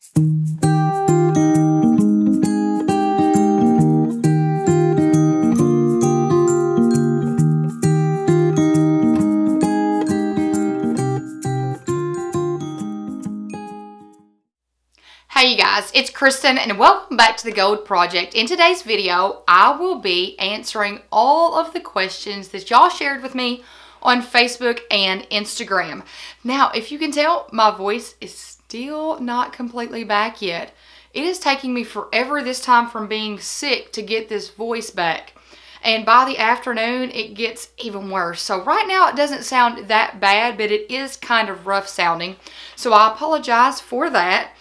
Hey you guys, it's Kristen and welcome back to the Gold Project. In today's video, I will be answering all of the questions that y'all shared with me on Facebook and Instagram. Now, if you can tell, my voice is still not completely back yet. It is taking me forever this time from being sick to get this voice back. And by the afternoon, it gets even worse. So right now, it doesn't sound that bad, but it is kind of rough sounding. So I apologize for that.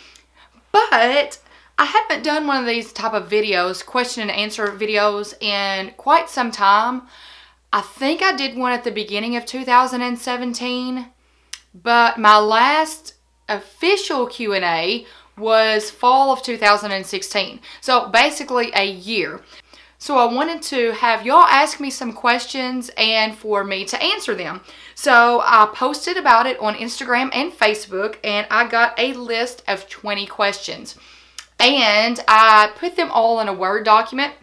But I haven't done one of these type of videos, question and answer videos, in quite some time. I think I did one at the beginning of 2017, but my last official Q&A was fall of 2016. So basically a year. So I wanted to have y'all ask me some questions and for me to answer them. So I posted about it on Instagram and Facebook, and I got a list of 20 questions. And I put them all in a Word document.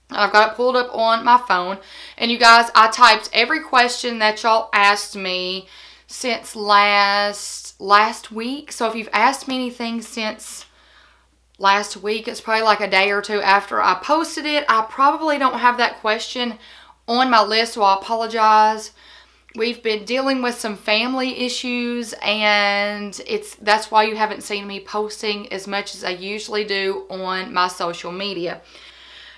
I've got it pulled up on my phone. And you guys, I typed every question that y'all asked me since last week. So if you've asked me anything since last week, it's probably like a day or two after I posted it. I probably don't have that question on my list, so I apologize. We've been dealing with some family issues, and that's why you haven't seen me posting as much as I usually do on my social media.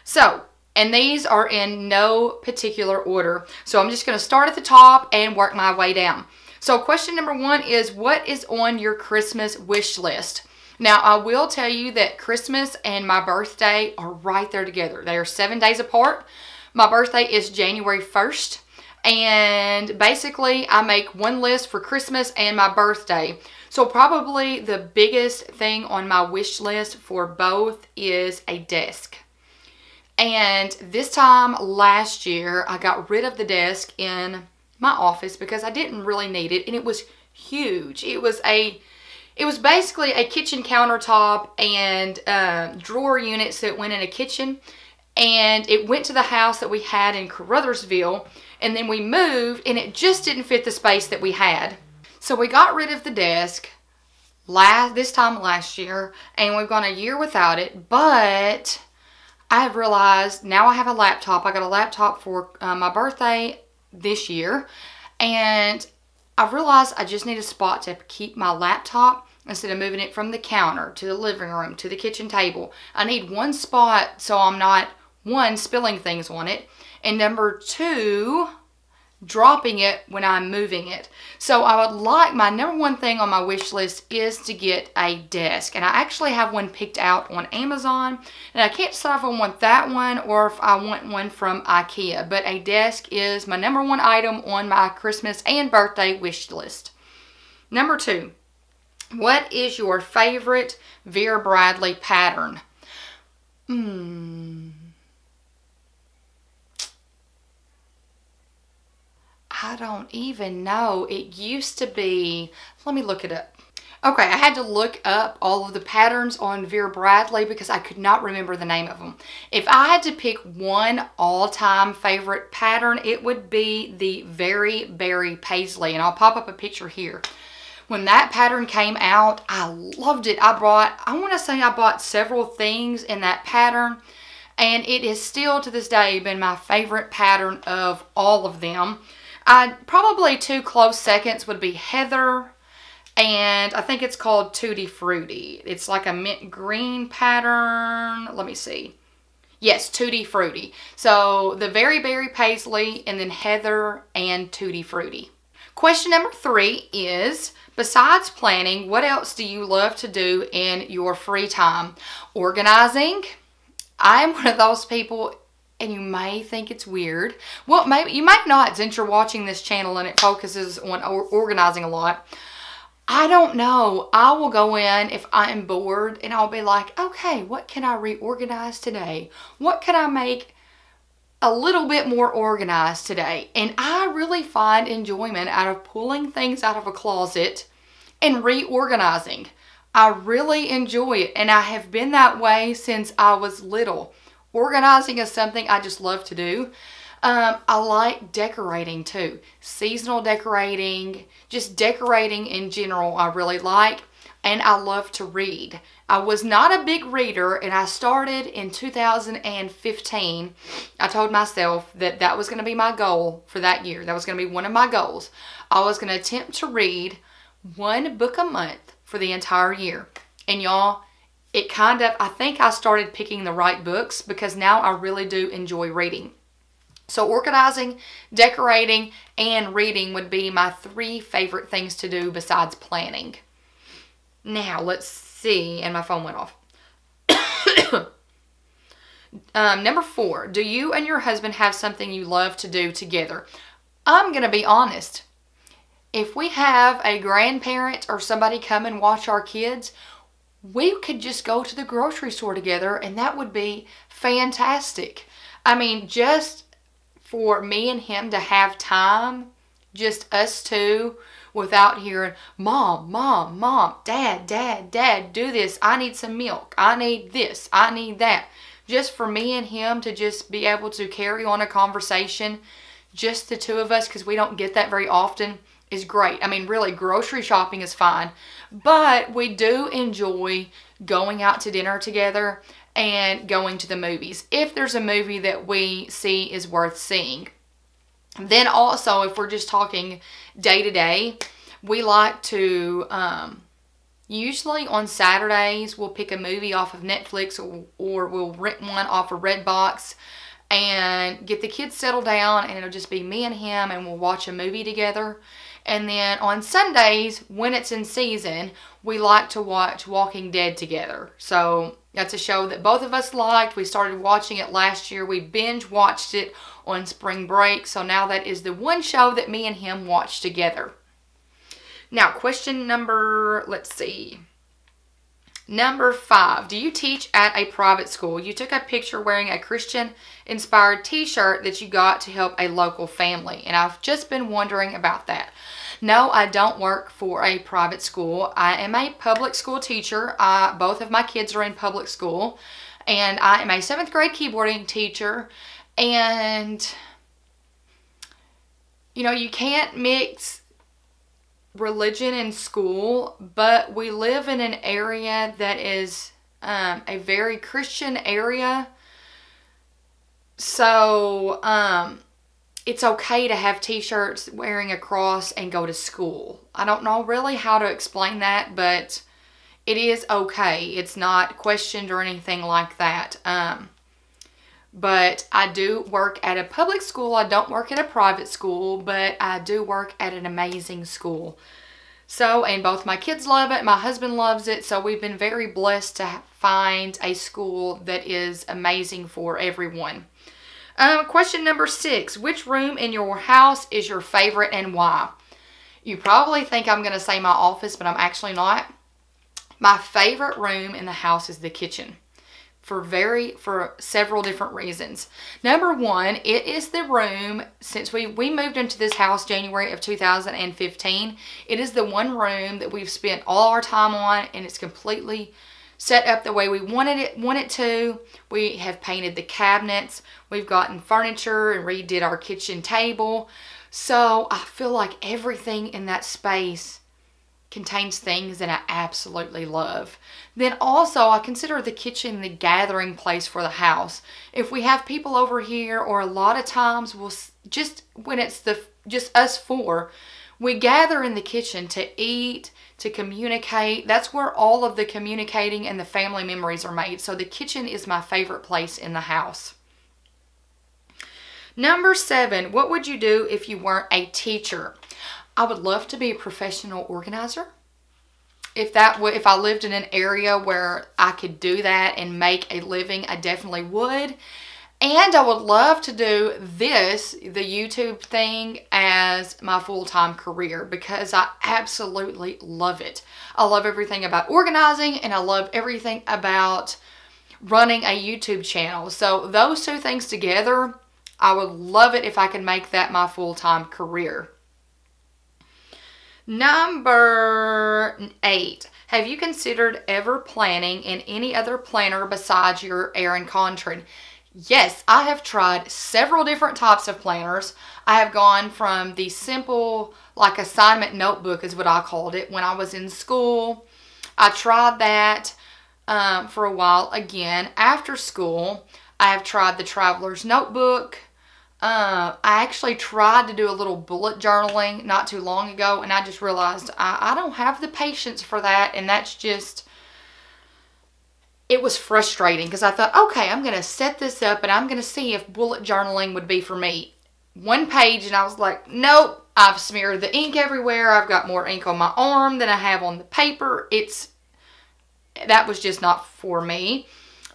So, and these are in no particular order. So I'm just going to start at the top and work my way down. So question number 1 is, what is on your Christmas wish list? Now, I will tell you that Christmas and my birthday are right there together. They are 7 days apart. My birthday is January 1st. And basically, I make one list for Christmas and my birthday. So probably the biggest thing on my wish list for both is a desk. And this time last year, I got rid of the desk in my office because I didn't really need it. And it was huge. It was basically a kitchen countertop and drawer units that went in a kitchen. And it went to the house that we had in Carruthersville. And then we moved, and it just didn't fit the space that we had. So we got rid of the desk this time last year. And we've gone a year without it. But I have realized now I have a laptop. I got a laptop for my birthday this year. And I've realized I just need a spot to keep my laptop instead of moving it from the counter to the living room to the kitchen table. I need one spot so I'm not, 1, spilling things on it, and number 2, dropping it when I'm moving it. So I would like, my number 1 thing on my wish list is to get a desk. And I actually have one picked out on Amazon. And I can't decide if I want that one or if I want one from IKEA. But a desk is my number 1 item on my Christmas and birthday wish list. Number 2, what is your favorite Vera Bradley pattern? I don't even know. It used to be, let me look it up. Okay, I had to look up all of the patterns on Vera Bradley because I could not remember the name of them. If I had to pick one all-time favorite pattern, it would be the Very Berry Paisley. And I'll pop up a picture here. When that pattern came out, I loved it. I want to say I bought several things in that pattern. And it is still to this day been my favorite pattern of all of them. Probably 2 close seconds would be Heather, and I think it's called Tutti Frutti. It's like a mint green pattern. Let me see. Yes, Tutti Frutti. So the Very Berry Paisley, and then Heather and Tutti Frutti. Question number 3 is, besides planning, what else do you love to do in your free time? Organizing. I'm one of those people, and you may think it's weird. Well, maybe you might not, since you're watching this channel and it focuses on organizing a lot. I don't know. I will go in if I'm bored and I'll be like, okay, what can I reorganize today? What can I make a little bit more organized today? And I really find enjoyment out of pulling things out of a closet and reorganizing. I really enjoy it, and I have been that way since I was little. Organizing is something I just love to do. I like decorating too. Seasonal decorating, just decorating in general I really like. And I love to read. I was not a big reader, and I started in 2015. I told myself that that was going to be my goal for that year. That was going to be one of my goals. I was going to attempt to read one book a month for the entire year. And y'all, I think I started picking the right books, because now I really do enjoy reading. So organizing, decorating, and reading would be my 3 favorite things to do besides planning. Now, let's see, and my phone went off. Number 4, do you and your husband have something you love to do together? I'm going to be honest. If we have a grandparent or somebody come and watch our kids, we could just go to the grocery store together, and that would be fantastic. I mean, just for me and him to have time, just us two, without hearing, Mom, Mom, Mom, Dad, Dad, Dad, do this. I need some milk. I need this. I need that. Just for me and him to just be able to carry on a conversation, just the two of us, because we don't get that very often, is great. I mean, really, grocery shopping is fine. But we do enjoy going out to dinner together and going to the movies, if there's a movie that we see is worth seeing. Then also, if we're just talking day to day, we like to, usually on Saturdays, we'll pick a movie off of Netflix, or we'll rent one off of Redbox and get the kids settled down, and it'll just be me and him, and we'll watch a movie together. And then on Sundays, when it's in season, we like to watch Walking Dead together. So that's a show that both of us liked. We started watching it last year. We binge watched it on spring break. So now that is the one show that me and him watch together. Now, question number, let's see. Number 5, do you teach at a private school? You took a picture wearing a Christian-inspired t-shirt that you got to help a local family, and I've just been wondering about that. No, I don't work for a private school. I am a public school teacher. Both of my kids are in public school, and I am a 7th grade keyboarding teacher, and you know, you can't mix religion in school, but we live in an area that is a very Christian area, so it's okay to have t-shirts wearing a cross and go to school. I don't know really how to explain that, but it is okay. It's not questioned or anything like that. But I do work at a public school. I don't work at a private school, but I do work at an amazing school. So, and both my kids love it. My husband loves it. So we've been very blessed to find a school that is amazing for everyone. Question number 6. Which room in your house is your favorite and why? You probably think I'm going to say my office, but I'm actually not. My favorite room in the house is the kitchen. For several different reasons. Number 1, it is the room, since we moved into this house January of 2015, it is the one room that we've spent all our time on, and it's completely set up the way we want it to. We have painted the cabinets, we've gotten furniture and redid our kitchen table. So I feel like everything in that space contains things that I absolutely love. Then also, I consider the kitchen the gathering place for the house. If we have people over here, or a lot of times we'll just, when it's just us 4, we gather in the kitchen to eat, to communicate. That's where all of the communicating and the family memories are made. So the kitchen is my favorite place in the house. Number 7, what would you do if you weren't a teacher? I would love to be a professional organizer. If I lived in an area where I could do that and make a living, I definitely would. And I would love to do the YouTube thing, as my full-time career, because I absolutely love it. I love everything about organizing, and I love everything about running a YouTube channel. So those 2 things together, I would love it if I could make that my full-time career. Number 8. Have you considered ever planning in any other planner besides your Erin Condren? Yes, I have tried several different types of planners. I have gone from the simple, like assignment notebook is what I called it when I was in school. I tried that for a while. Again, after school, I have tried the Traveler's Notebook. I actually tried to do a little bullet journaling not too long ago, and I just realized I don't have the patience for that, and that's just, it was frustrating because I thought, okay, I'm going to set this up and I'm going to see if bullet journaling would be for me. One page and I was like, nope, I've smeared the ink everywhere. I've got more ink on my arm than I have on the paper. That was just not for me.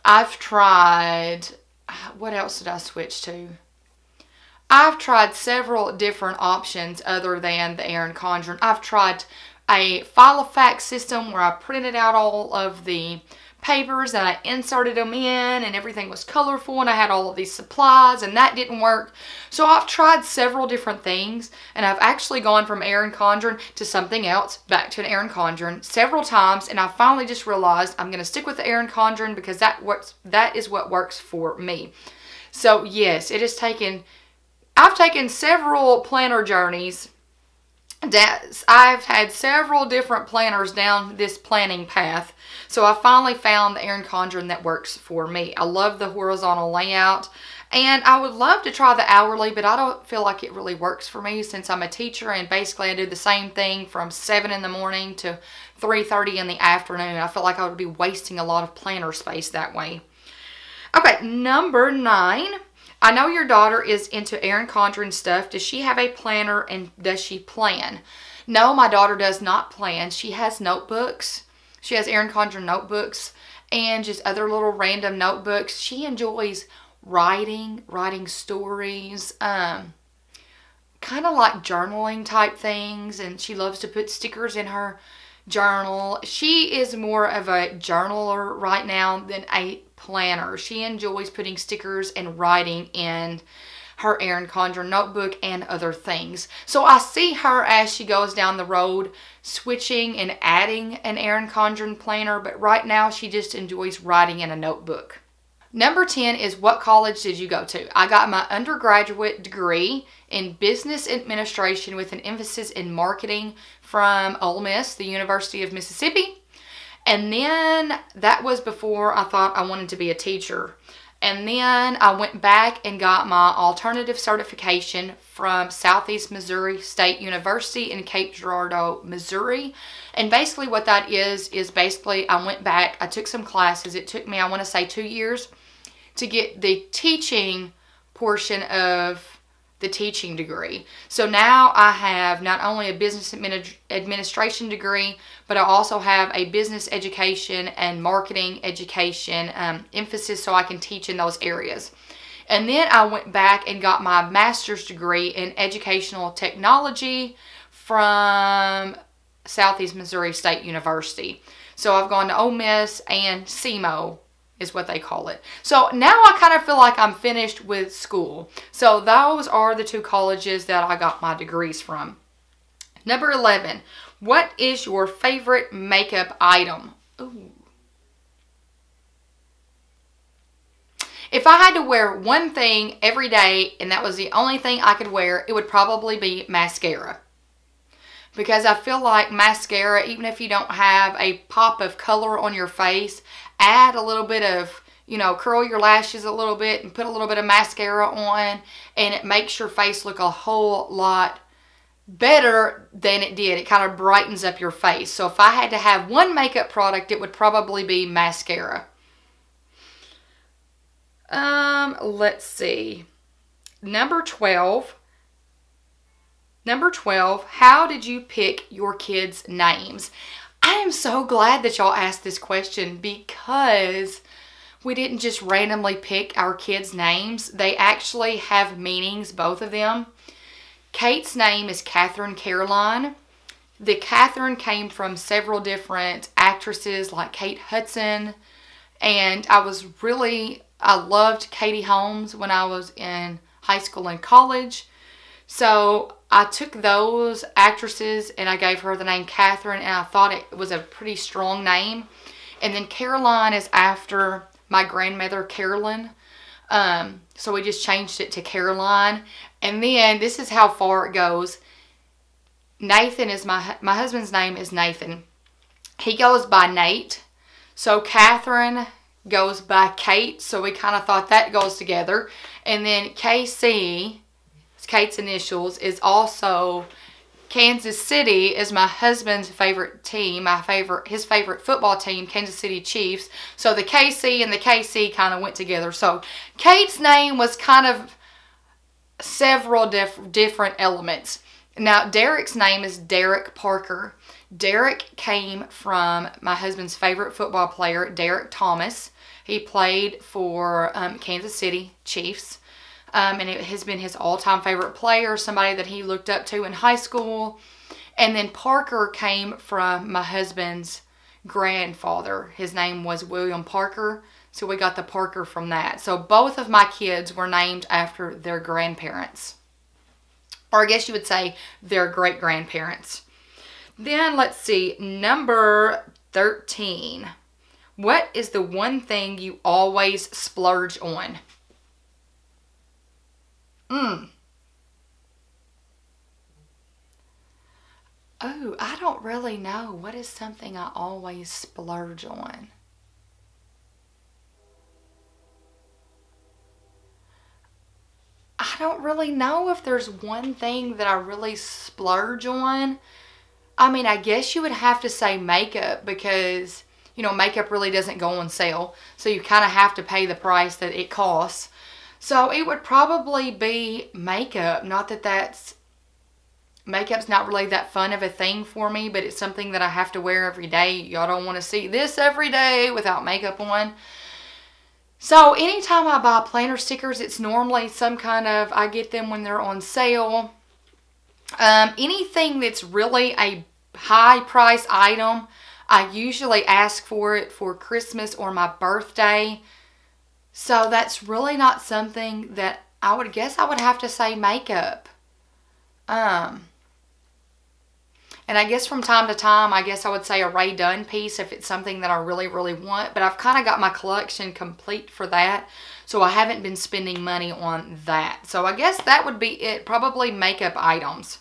I've tried, what else did I switch to? I've tried several different options other than the Erin Condren. I've tried a file-of-fact system where I printed out all of the papers and I inserted them in and everything was colorful and I had all of these supplies, and that didn't work. So I've tried several different things, and I've actually gone from Erin Condren to something else, back to an Erin Condren several times, and I finally just realized I'm going to stick with the Erin Condren because that is what works for me. So yes, I've taken several planner journeys. I've had several different planners down this planning path. So I finally found the Erin Condren that works for me. I love the horizontal layout, and I would love to try the hourly, but I don't feel like it really works for me since I'm a teacher and basically I do the same thing from 7 in the morning to 3:30 in the afternoon. I feel like I would be wasting a lot of planner space that way. Okay, number 9. I know your daughter is into Erin Condren stuff. Does she have a planner and does she plan? No, my daughter does not plan. She has notebooks. She has Erin Condren notebooks and just other little random notebooks. She enjoys writing stories, kind of like journaling type things, and she loves to put stickers in her journal. She is more of a journaler right now than a planner. She enjoys putting stickers and writing in her Erin Condren notebook and other things. So I see her as she goes down the road switching and adding an Erin Condren planner, but right now she just enjoys writing in a notebook. Number 10 is, what college did you go to? I got my undergraduate degree in business administration with an emphasis in marketing from Ole Miss, the University of Mississippi. And then that was before I thought I wanted to be a teacher. And then I went back and got my alternative certification from Southeast Missouri State University in Cape Girardeau, Missouri. And basically what that is basically I went back, I took some classes. It took me, I want to say 2 years to get the teaching portion of the teaching degree. So now I have not only a business administration degree, but I also have a business education and marketing education emphasis, so I can teach in those areas. And then I went back and got my master's degree in educational technology from Southeast Missouri State University. So I've gone to Ole Miss and SEMO is what they call it. So now I kind of feel like I'm finished with school. So those are the 2 colleges that I got my degrees from. Number 11, what is your favorite makeup item? Ooh. If I had to wear one thing every day and that was the only thing I could wear, it would probably be mascara. Because I feel like mascara, even if you don't have a pop of color on your face, add a little bit of, curl your lashes a little bit and put a little bit of mascara on, and it makes your face look a whole lot better than it did. It kind of brightens up your face. So if I had to have one makeup product, it would probably be mascara. Let's see. Number 12, how did you pick your kids' names? I am so glad that y'all asked this question because we didn't just randomly pick our kids' names. They actually have meanings, both of them. Kate's name is Catherine Caroline. The Catherine came from several different actresses like Kate Hudson, and I loved Katie Holmes when I was in high school and college. So I took those actresses and I gave her the name Catherine, and I thought it was a pretty strong name. And then Caroline is after my grandmother Carolyn. So we just changed it to Caroline. And then this is how far it goes. Nathan is my husband's name is Nathan. He goes by Nate. So Catherine goes by Kate. So we kind of thought that goes together. And then KC, Kate's initials, is also Kansas City is my husband's favorite team, his favorite football team, Kansas City Chiefs. So the KC and the KC kind of went together. So Kate's name was kind of several different elements. Now Derek's name is Derek Parker. Derek came from my husband's favorite football player, Derek Thomas. He played for Kansas City Chiefs. And it has been his all-time favorite player, somebody that he looked up to in high school. And then Parker came from my husband's grandfather. His name was William Parker, so we got the Parker from that. So both of my kids were named after their grandparents. Or I guess you would say their great-grandparents. Then let's see, number 13. What is the one thing you always splurge on? Oh, I don't really know. What is something I always splurge on? I don't really know if there's one thing that I really splurge on. I mean, I guess you would have to say makeup because, you know, makeup really doesn't go on sale. So you kind of have to pay the price that it costs. So it would probably be makeup. Not that makeup's not really that fun of a thing for me, but it's something that I have to wear every day. Y'all don't want to see this every day without makeup on. So anytime I buy planner stickers, it's normally some kind of, I get them when they're on sale. Anything that's really a high price item, I usually ask for it for Christmas or my birthday. So that's really not something that I would guess I would have to say makeup. And I guess from time to time, I guess I would say a Ray Dunn piece if it's something that I really, really want. But I've kind of got my collection complete for that. So I haven't been spending money on that. So I guess that would be it. Probably makeup items.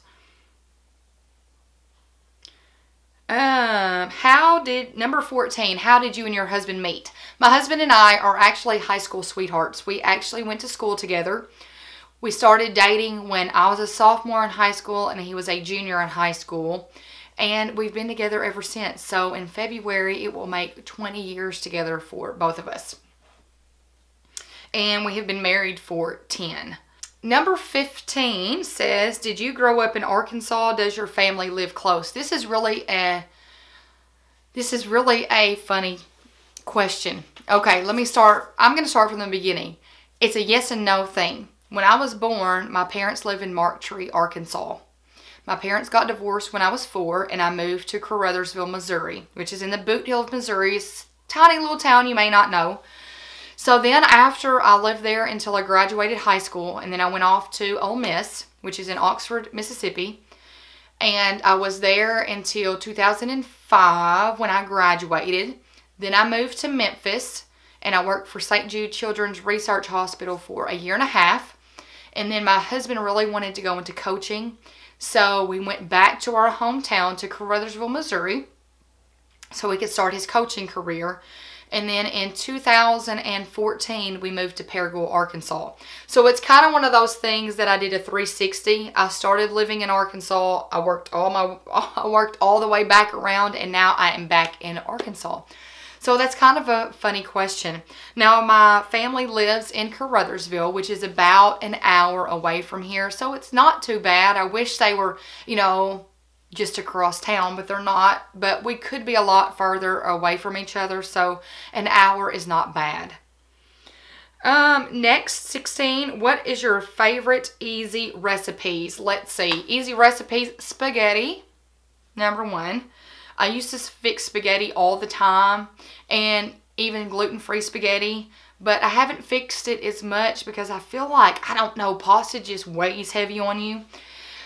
Number 14, how did you and your husband meet? My husband and I are actually high school sweethearts. We actually went to school together. We started dating when I was a sophomore in high school and he was a junior in high school. And we've been together ever since. So in February, it will make 20 years together for both of us. And we have been married for 10. Number 15 says, did you grow up in Arkansas? Does your family live close? This is really a funny question. Okay, let me start. I'm going to start from the beginning. It's a yes and no thing. When I was born, my parents live in Marktree, Arkansas. My parents got divorced when I was 4, and I moved to Caruthersville, Missouri, which is in the Boot Heel of Missouri. It's a tiny little town you may not know. So then after I lived there until I graduated high school, and then I went off to Ole Miss, which is in Oxford, Mississippi. And I was there until 2005 when I graduated. Then I moved to Memphis, and I worked for St. Jude Children's Research Hospital for a year and a half. And then my husband really wanted to go into coaching. So we went back to our hometown to Caruthersville, Missouri, so he could start his coaching career. And then in 2014, we moved to Paragould, Arkansas. So it's kind of one of those things that I did a 360. I started living in Arkansas. I worked all the way back around, and now I am back in Arkansas. So that's kind of a funny question. Now, my family lives in Caruthersville, which is about an hour away from here. So it's not too bad. I wish they were, you know, just across town, but they're not. But we could be a lot further away from each other, so an hour is not bad. Next, 16, what is your favorite easy recipes? Let's see. Easy recipes, spaghetti, number 1. I used to fix spaghetti all the time, and even gluten-free spaghetti, but I haven't fixed it as much because I feel like, I don't know, pasta just weighs heavy on you.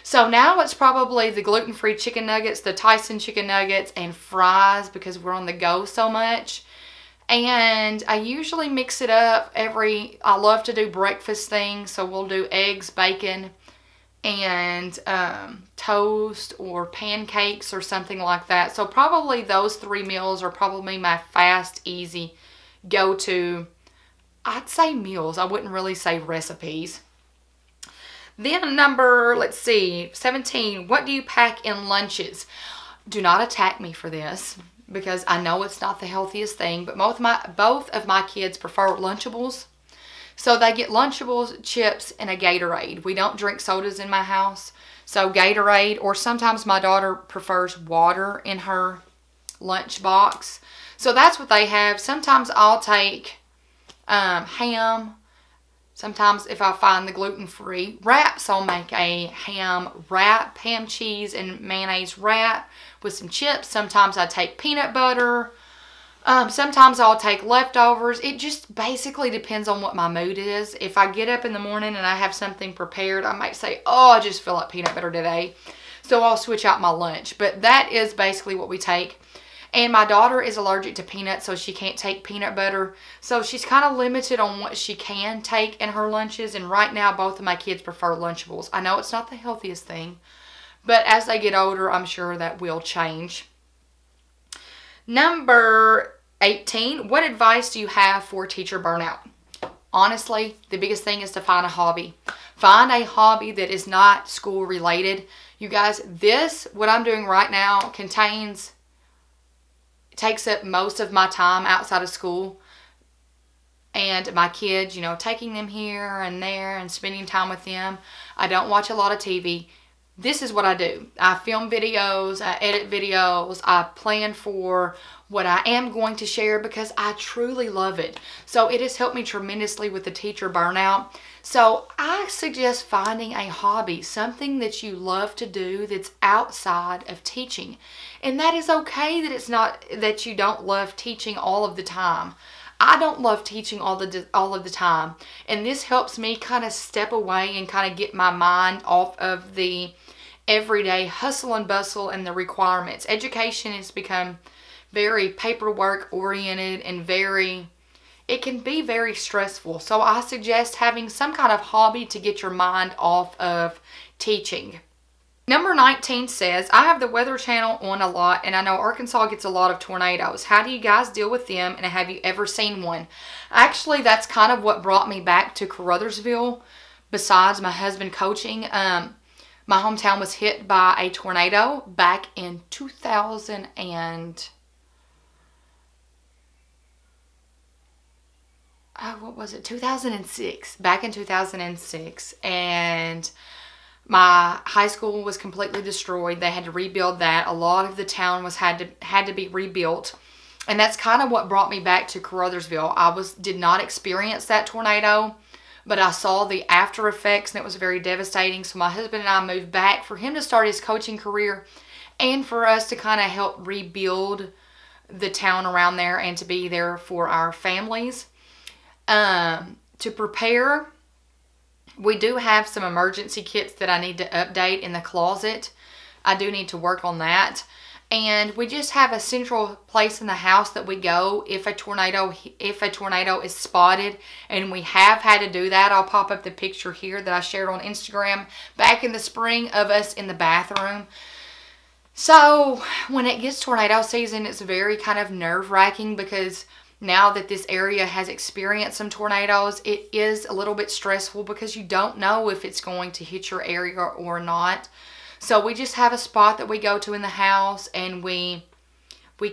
So now it's probably the gluten-free chicken nuggets, the Tyson chicken nuggets, and fries because we're on the go so much. And I usually mix it up I love to do breakfast things. So we'll do eggs, bacon, and toast or pancakes or something like that. So probably those 3 meals are probably my fast, easy, go-to, I'd say meals. I wouldn't really say recipes. Then number, let's see, 17, what do you pack in lunches? Do not attack me for this because I know it's not the healthiest thing, but both of my kids prefer Lunchables. So they get Lunchables, chips, and a Gatorade. We don't drink sodas in my house. So Gatorade, or sometimes my daughter prefers water in her lunch box. So that's what they have. Sometimes I'll take ham. Sometimes if I find the gluten-free wraps, I'll make a ham wrap, ham cheese and mayonnaise wrap with some chips. Sometimes I take peanut butter. Sometimes I'll take leftovers. It just basically depends on what my mood is. If I get up in the morning and I have something prepared, I might say, oh, I just feel like peanut butter today. So I'll switch out my lunch. But that is basically what we take. And my daughter is allergic to peanuts, so she can't take peanut butter. So she's kind of limited on what she can take in her lunches. And right now, both of my kids prefer Lunchables. I know it's not the healthiest thing, but as they get older, I'm sure that will change. Number 18, what advice do you have for teacher burnout? Honestly, the biggest thing is to find a hobby. Find a hobby that is not school related. You guys, what I'm doing right now takes up most of my time outside of school. And my kids, you know, taking them here and there and spending time with them. I don't watch a lot of TV. This is what I do. I film videos, I edit videos, I plan for what I am going to share because I truly love it. So it has helped me tremendously with the teacher burnout. So I suggest finding a hobby, something that you love to do that's outside of teaching. And that is okay that it's not that you don't love teaching all of the time. I don't love teaching all of the time. And this helps me kind of step away and kind of get my mind off of the everyday hustle and bustle and the requirements. Education has become very paperwork oriented and it can be very stressful. So I suggest having some kind of hobby to get your mind off of teaching. Number 19 says, I have the Weather Channel on a lot and I know Arkansas gets a lot of tornadoes. How do you guys deal with them and have you ever seen one? Actually, that's kind of what brought me back to Caruthersville besides my husband coaching. My hometown was hit by a tornado back in 2006. Back in 2006. And my high school was completely destroyed. They had to rebuild that. A lot of the town had to be rebuilt. And that's kind of what brought me back to Caruthersville. I did not experience that tornado, but I saw the after effects and it was very devastating. So my husband and I moved back for him to start his coaching career and for us to kind of help rebuild the town around there and to be there for our families. To prepare, we do have some emergency kits that I need to update in the closet. I do need to work on that. And we just have a central place in the house that we go if a tornado is spotted. And we have had to do that. I'll pop up the picture here that I shared on Instagram back in the spring of us in the bathroom. So when it gets tornado season, it's very kind of nerve-wracking because now that this area has experienced some tornadoes, it is a little bit stressful because you don't know if it's going to hit your area or not. So we just have a spot that we go to in the house and we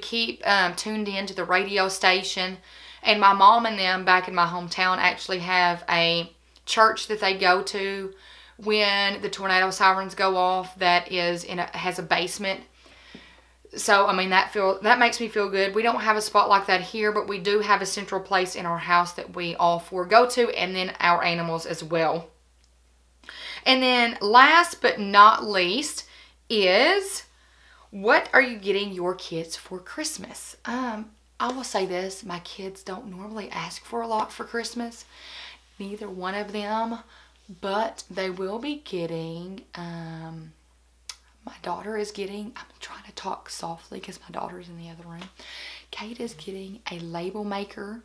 keep tuned into the radio station. And my mom and them back in my hometown actually have a church that they go to when the tornado sirens go off that has a basement. So, I mean, that makes me feel good. We don't have a spot like that here, but we do have a central place in our house that we all four go to, and then our animals as well. And then last but not least is, what are you getting your kids for Christmas? I will say this, my kids don't normally ask for a lot for Christmas. Neither one of them But they will be getting, my daughter is getting, I'm trying to talk softly because my daughter's in the other room. Kate is getting a label maker.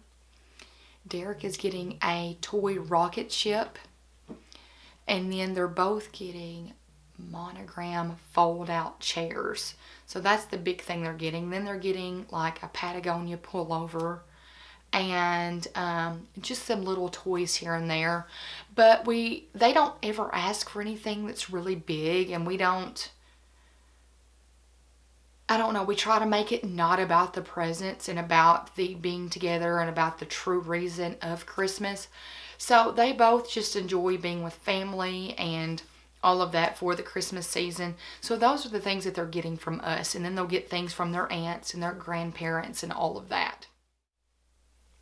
Derek is getting a toy rocket ship. And then they're both getting monogram fold out chairs. So that's the big thing they're getting. Then they're getting like a Patagonia pullover and just some little toys here and there. But they don't ever ask for anything that's really big, and we don't, I don't know, we try to make it not about the presents and about the being together and about the true reason of Christmas. So they both just enjoy being with family and all of that for the Christmas season. So those are the things that they're getting from us. And then they'll get things from their aunts and their grandparents and all of that.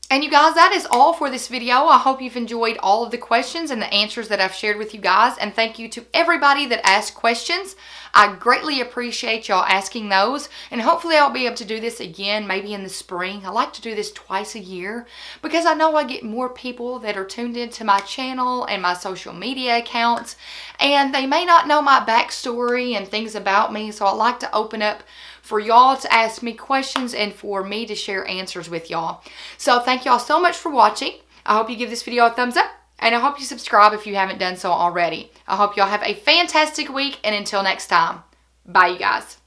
And you guys, that is all for this video. I hope you've enjoyed all of the questions and the answers that I've shared with you guys. And thank you to everybody that asked questions. I greatly appreciate y'all asking those. And hopefully I'll be able to do this again, maybe in the spring. I like to do this twice a year because I know I get more people that are tuned into my channel and my social media accounts. And they may not know my backstory and things about me. So I like to open up for y'all to ask me questions and for me to share answers with y'all. So thank y'all so much for watching. I hope you give this video a thumbs up, and I hope you subscribe if you haven't done so already. I hope y'all have a fantastic week, and until next time, bye you guys.